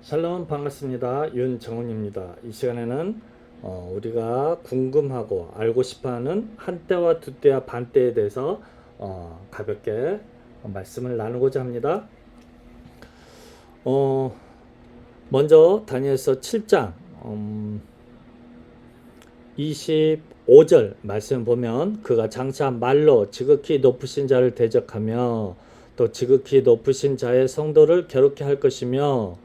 샬롬 반갑습니다. 윤정훈입니다. 이 시간에는 우리가 궁금하고 알고 싶어하는 한때와 두때와 반때에 대해서 가볍게 말씀을 나누고자 합니다. 먼저 다니엘서 7장 25절 말씀 보면 그가 장차 말로 지극히 높으신 자를 대적하며 또 지극히 높으신 자의 성도를 괴롭게 할 것이며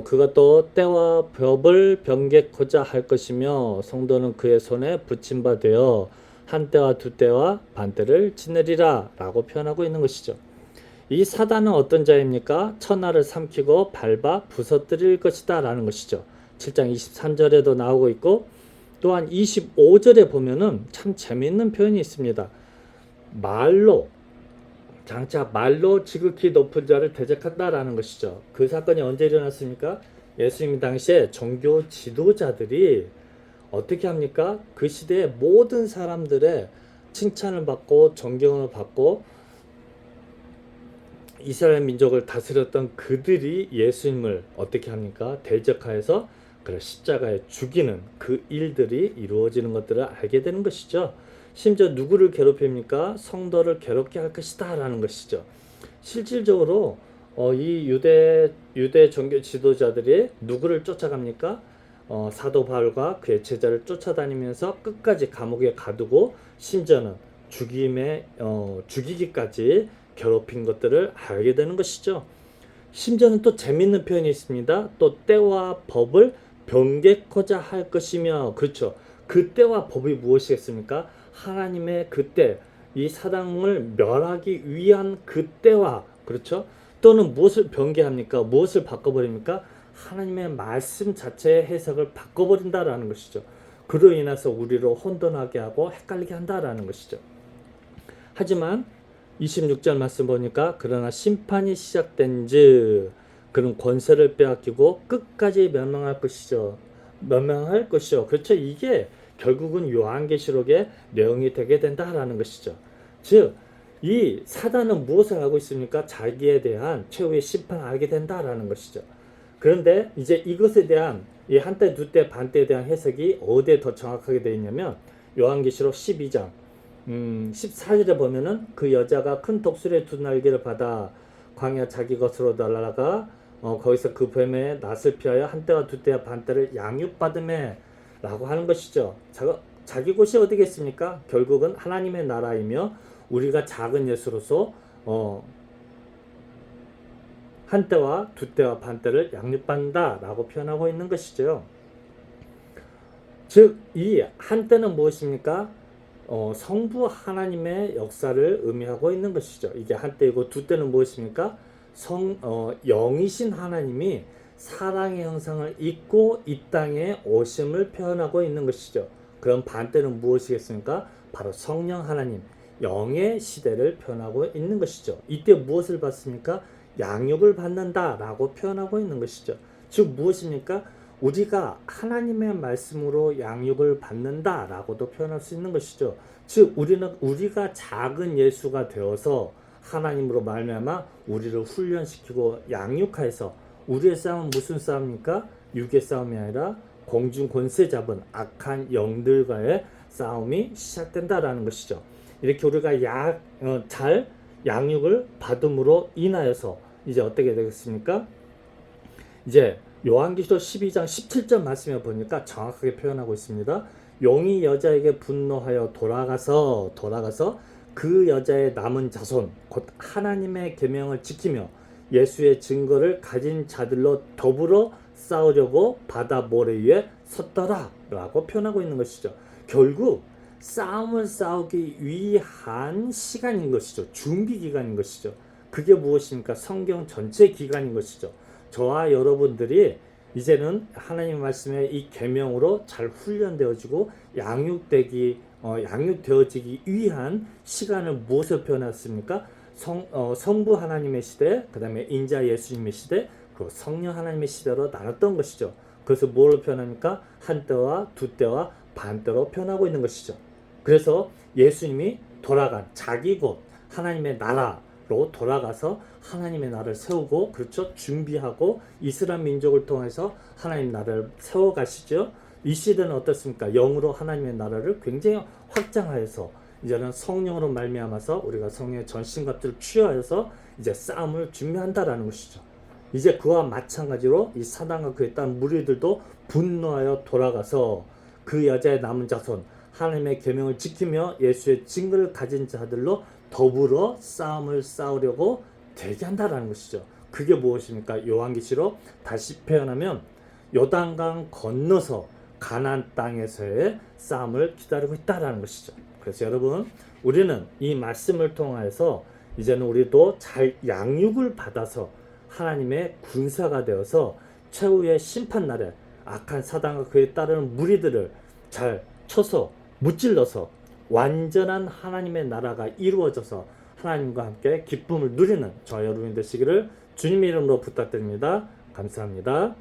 그가 또 때와 법을 변개코자 할 것이며 성도는 그의 손에 붙임 바 되어 한때와 두때와 반때를 지내리라 라고 표현하고 있는 것이죠. 이 사단은 어떤 자입니까? 천하를 삼키고 밟아 부서뜨릴 것이다 라는 것이죠. 7장 23절에도 나오고 있고 또한 25절에 보면은 참 재미있는 표현이 있습니다. 장차 말로 지극히 높은 자를 대적한다라는 것이죠. 그 사건이 언제 일어났습니까? 예수님 당시에 종교 지도자들이 어떻게 합니까? 그 시대의 모든 사람들의 칭찬을 받고 존경을 받고 이스라엘 민족을 다스렸던 그들이 예수님을 어떻게 합니까? 대적하여서 십자가에 죽이는 그 일들이 이루어지는 것들을 알게 되는 것이죠. 심지어 누구를 괴롭힙니까? 성도를 괴롭게 할 것이다 라는 것이죠. 실질적으로 이 유대 종교 지도자들이 누구를 쫓아갑니까? 사도 바울과 그의 제자를 쫓아다니면서 끝까지 감옥에 가두고 심지어는 죽이기까지 괴롭힌 것들을 알게 되는 것이죠. 심지어는 또 재밌는 표현이 있습니다. 또 때와 법을 변개코자 할 것이며, 그렇죠. 그 때와 법이 무엇이겠습니까? 하나님의 그때, 이 사랑을 멸하기 위한 그때와, 그렇죠. 또는 무엇을 변개합니까? 무엇을 바꿔버립니까? 하나님의 말씀 자체의 해석을 바꿔버린다라는 것이죠. 그로 인해서 우리를 혼돈하게 하고 헷갈리게 한다라는 것이죠. 하지만 26절 말씀 보니까 그러나 심판이 시작된즉 그는 권세를 빼앗기고 끝까지 멸망할 것이죠. 그렇죠. 이게 결국은 요한계시록의 내용이 되게 된다라는 것이죠. 즉, 이 사단은 무엇을 하고 있습니까? 자기에 대한 최후의 심판을 알게 된다라는 것이죠. 그런데 이제 이것에 대한 이 한때, 두때, 반때에 대한 해석이 어디에 더 정확하게 되어 있냐면 요한계시록 12장 14절에 보면은 그 여자가 큰 독수리의 두 날개를 받아 광야 자기 것으로 날아가 거기서 그 뱀의 낯을 피하여 한때와 두때와 반때를 양육받음에 라고 하는 것이죠. 자기 곳이 어디겠습니까? 결국은 하나님의 나라이며 우리가 작은 예수로서 한때와 두때와 반때를 양육받는다 라고 표현하고 있는 것이죠. 즉, 이 한때는 무엇입니까? 성부 하나님의 역사를 의미하고 있는 것이죠. 이게 한때이고 두때는 무엇입니까? 영이신 하나님이 사랑의 형상을 입고 이 땅에 오심을 표현하고 있는 것이죠. 그럼 반때는 무엇이겠습니까? 바로 성령 하나님, 영의 시대를 표현하고 있는 것이죠. 이때 무엇을 받습니까? 양육을 받는다라고 표현하고 있는 것이죠. 즉 무엇입니까? 우리가 하나님의 말씀으로 양육을 받는다라고도 표현할 수 있는 것이죠. 즉 우리가 작은 예수가 되어서 하나님으로 말미암아 우리를 훈련시키고 양육하여서 우리의 싸움은 무슨 싸움입니까? 육의 싸움이 아니라 공중 권세 잡은 악한 영들과의 싸움이 시작된다라는 것이죠. 이렇게 우리가 잘 양육을 받음으로 인하여서 이제 어떻게 되겠습니까? 이제 요한계시록 12장 17절 말씀에 보니까 정확하게 표현하고 있습니다. 용이 여자에게 분노하여 돌아가서 그 여자의 남은 자손 곧 하나님의 계명을 지키며 예수의 증거를 가진 자들로 더불어 싸우려고 바다 모래 위에 섰더라 라고 표현하고 있는 것이죠. 결국 싸움을 싸우기 위한 시간인 것이죠. 준비 기간인 것이죠. 그게 무엇입니까? 성경 전체 기간인 것이죠. 저와 여러분들이 이제는 하나님 말씀의 이 계명으로 잘 훈련되어지고 양육되어지기 위한 시간을 무엇을 표현했습니까? 성부 하나님의 시대, 그 다음에 인자 예수님의 시대, 그리고 성령 하나님의 시대로 나눴던 것이죠. 그래서 뭐를 표현합니까? 한때와 두때와 반때로 표현하고 있는 것이죠. 그래서 예수님이 돌아간 자기 곳 하나님의 나라, 돌아가서 하나님의 나라를 세우고, 그렇죠, 준비하고 이스라엘 민족을 통해서 하나님 나라를 세워가시죠. 이 시대는 어떻습니까? 영으로 하나님의 나라를 굉장히 확장하여서 이제는 성령으로 말미암아서 우리가 성령의 전신갑주를 취하여서 이제 싸움을 준비한다라는 것이죠. 이제 그와 마찬가지로 이 사단과 그에 따른 무리들도 분노하여 돌아가서 그 여자의 남은 자손, 하나님의 계명을 지키며 예수의 증거를 가진 자들로 더불어 싸움을 싸우려고 대기한다라는 것이죠. 그게 무엇입니까? 요한계시록 다시 표현하면 요단강 건너서 가나안 땅에서의 싸움을 기다리고 있다라는 것이죠. 그래서 여러분, 우리는 이 말씀을 통해서 이제는 우리도 잘 양육을 받아서 하나님의 군사가 되어서 최후의 심판날에 악한 사단과 그에 따르는 무리들을 잘 쳐서 무찔러서 완전한 하나님의 나라가 이루어져서 하나님과 함께 기쁨을 누리는 저와 여러분이 되시기를 주님의 이름으로 부탁드립니다. 감사합니다.